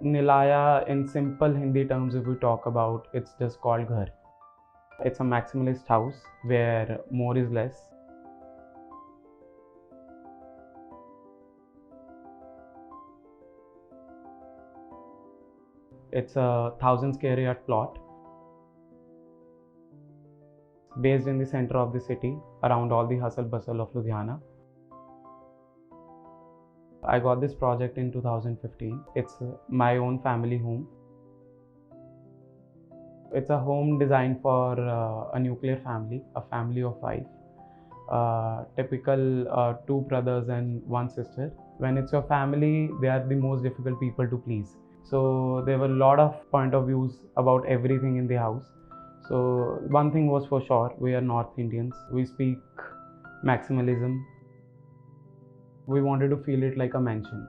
Nilaya, in simple Hindi terms, if we talk about, it's just called ghar. It's a maximalist house where more is less. It's a 1,000 square yard plot based in the center of the city around all the hustle bustle of Ludhiana. I got this project in 2015. It's my own family home. It's a home designed for a nuclear family, a family of 5. Typical 2 brothers and 1 sister. When it's your family, they are the most difficult people to please. So there were a lot of point of views about everything in the house. So one thing was for sure, we are North Indians. We speak maximalism. We wanted to feel it like a mansion.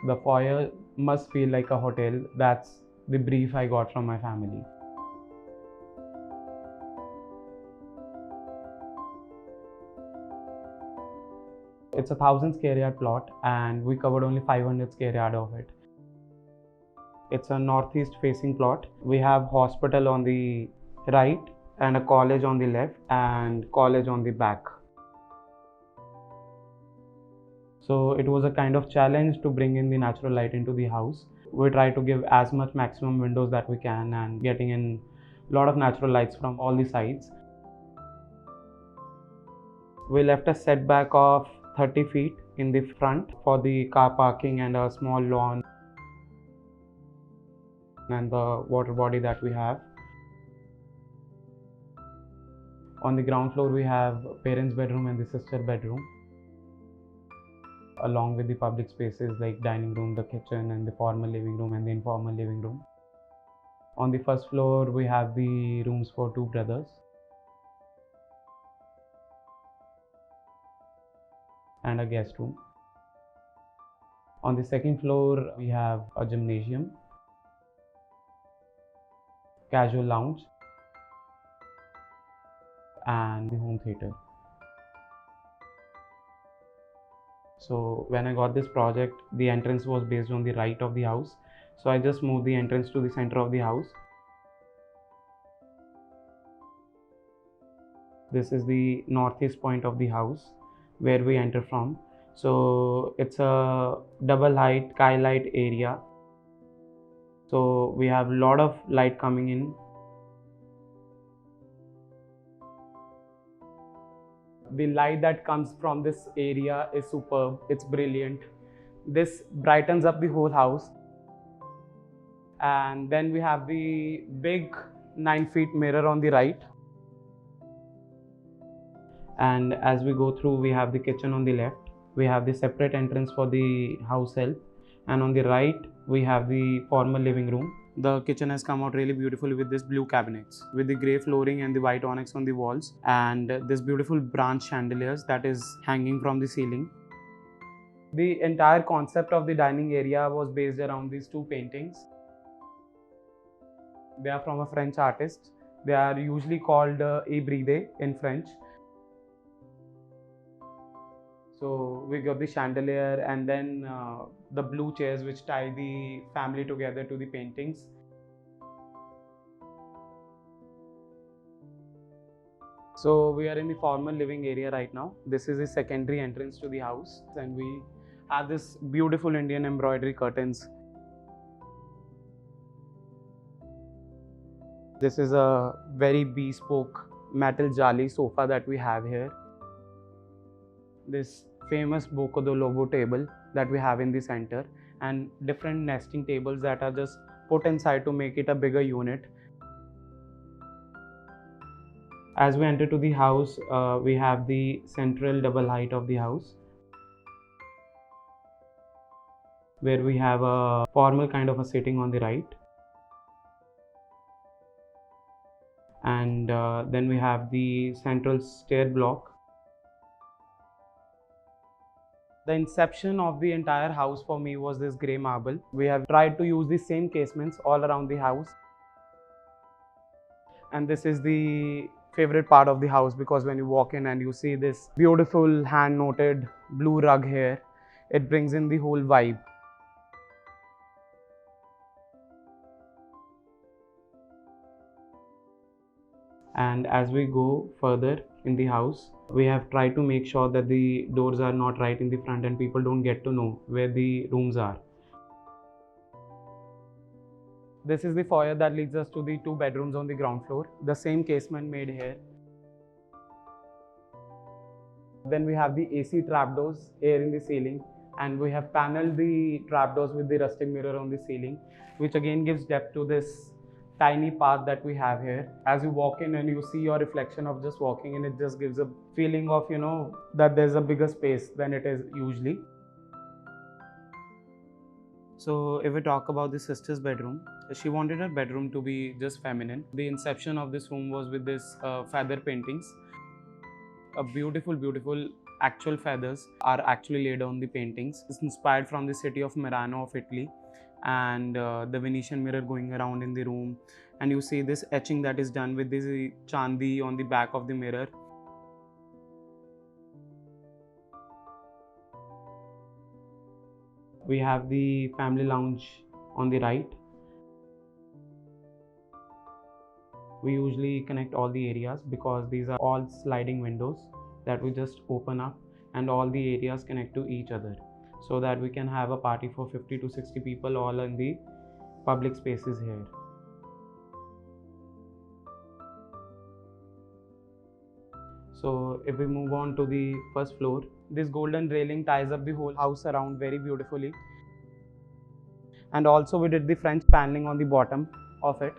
The foyer must feel like a hotel. That's the brief I got from my family. It's a 1,000 square yard plot and we covered only 500 square yard of it. It's a northeast facing plot. We have hospital on the right and a college on the left and college on the back. So it was a kind of challenge to bring in the natural light into the house. We try to give as much maximum windows that we can and getting in a lot of natural lights from all the sides. We left a setback of 30 feet in the front for the car parking and a small lawn and the water body that we have. On the ground floor we have parents' bedroom and the sister bedroom, along with the public spaces like dining room, the kitchen and the formal living room and the informal living room. On the first floor we have the rooms for 2 brothers and a guest room. On the second floor we have a gymnasium, casual lounge and the home theater. So when I got this project, the entrance was based on the right of the house. So I just moved the entrance to the center of the house. This is the northeast point of the house where we enter from. So it's a double height skylight area. So we have a lot of light coming in. The light that comes from this area is superb. It's brilliant. This brightens up the whole house. And then we have the big 9 feet mirror on the right. And as we go through, we have the kitchen on the left. We have the separate entrance for the house help. And on the right, we have the formal living room. The kitchen has come out really beautifully with this blue cabinets, with the grey flooring and the white onyx on the walls, and this beautiful branch chandeliers that is hanging from the ceiling. The entire concept of the dining area was based around these 2 paintings. They are from a French artist. They are usually called hybride in French. So we got the chandelier and then the blue chairs which tie the family together to the paintings. So we are in the formal living area right now. This is the secondary entrance to the house and we have this beautiful Indian embroidery curtains. This is a very bespoke metal jali sofa that we have here. This famous Bocco do Lobo table that we have in the center and different nesting tables that are just put inside to make it a bigger unit. As we enter to the house, we have the central double height of the house where we have a formal kind of a sitting on the right. And then we have the central stair block. The inception of the entire house for me was this grey marble. We have tried to use the same casements all around the house. And this is the favorite part of the house because when you walk in and you see this beautiful hand-noted blue rug here, it brings in the whole vibe. And as we go further in the house, we have tried to make sure that the doors are not right in the front and people don't get to know where the rooms are. This is the foyer that leads us to the 2 bedrooms on the ground floor. The same casement made here. Then we have the AC trapdoors here in the ceiling, and we have paneled the trapdoors with the rustic mirror on the ceiling, which again gives depth to this tiny path that we have here. As you walk in and you see your reflection of just walking in, it just gives a feeling of, that there's a bigger space than it is usually. So if we talk about the sister's bedroom, she wanted her bedroom to be just feminine. The inception of this room was with this feather paintings. A beautiful actual feathers are actually laid on the paintings. It's inspired from the city of Merano of Italy, and the Venetian mirror going around in the room, and you see this etching that is done with this chandi on the back of the mirror. We have the family lounge on the right. We usually connect all the areas because these are all sliding windows that we just open up, and all the areas connect to each other so that we can have a party for 50 to 60 people all in the public spaces here. So if we move on to the first floor, this golden railing ties up the whole house around very beautifully. And also we did the French paneling on the bottom of it.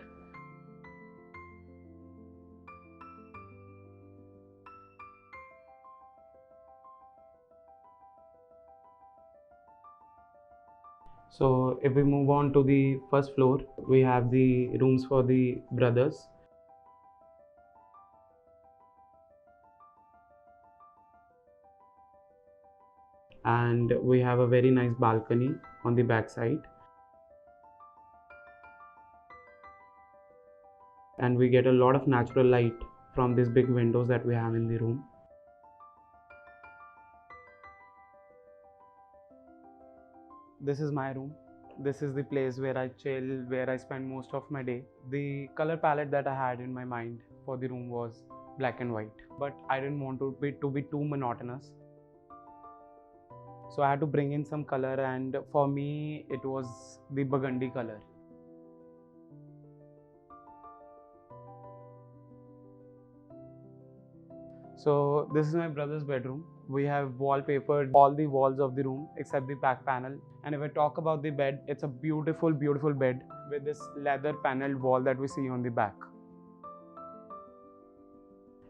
So if we move on to the first floor, we have the rooms for the brothers. And we have a very nice balcony on the back side. And we get a lot of natural light from these big windows that we have in the room. This is my room. This is the place where I chill, where I spend most of my day. The color palette that I had in my mind for the room was black and white, but I didn't want to be too monotonous. So I had to bring in some color, and for me it was the burgundy color. So this is my brother's bedroom. We have wallpapered all the walls of the room except the back panel. And if I talk about the bed, it's a beautiful bed with this leather paneled wall that we see on the back.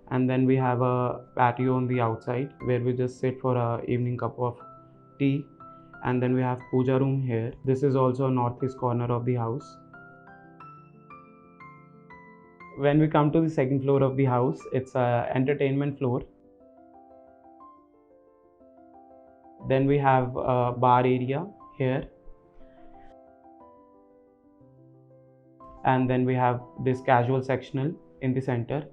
And then we have a patio on the outside where we just sit for a evening cup of tea. And then we have puja room here. This is also a northeast corner of the house. When we come to the second floor of the house, it's a entertainment floor. Then we have a bar area here. And then we have this casual sectional in the center.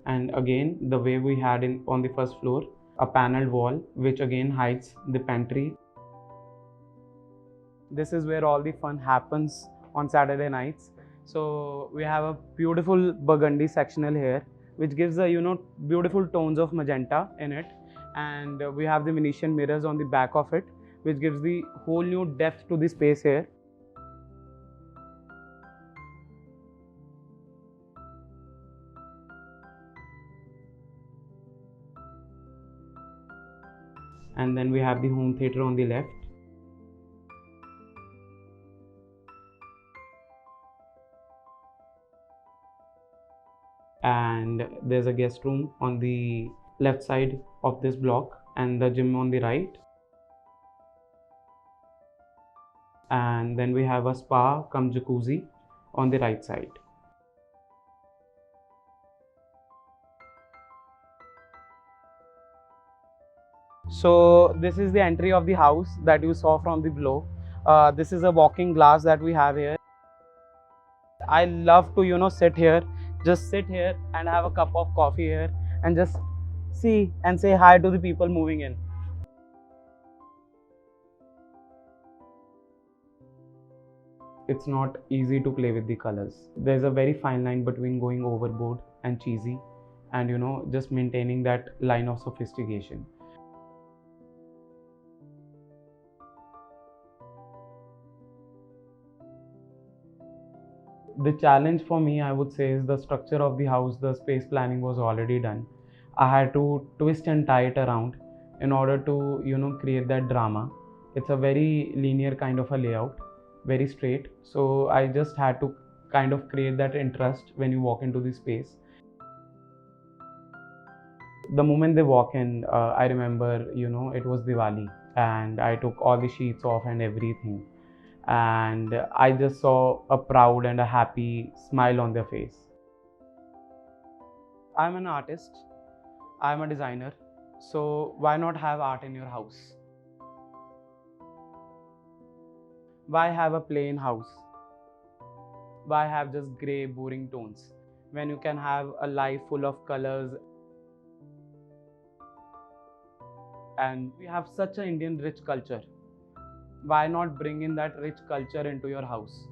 And again, the way we had on the first floor, a paneled wall which again hides the pantry. This is where all the fun happens on Saturday nights. So we have a beautiful burgundy sectional here which gives a beautiful tones of magenta in it, and we have the Venetian mirrors on the back of it which gives the whole new depth to the space here. And then we have the home theater on the left. And there's a guest room on the left side of this block, and the gym on the right. And then we have a spa cum jacuzzi on the right side. So this is the entry of the house that you saw from the below. This is a walking glass that we have here. I love to sit here, just sit here and have a cup of coffee here and just see and say hi to the people moving in. it's not easy to play with the colors. There's a very fine line between going overboard and cheesy, and just maintaining that line of sophistication. The challenge for me, I would say, is the structure of the house. The space planning was already done. I had to twist and tie it around in order to create that drama. It's a very linear kind of a layout, very straight, so I just had to kind of create that interest when you walk into the space. The moment they walk in, I remember, it was Diwali, and I took all the sheets off and everything, and I just saw a proud and a happy smile on their face. I'm an artist, I'm a designer, so why not have art in your house? Why have a plain house? Why have just grey, boring tones when you can have a life full of colors? And we have such an Indian rich culture. Why not bring in that rich culture into your house?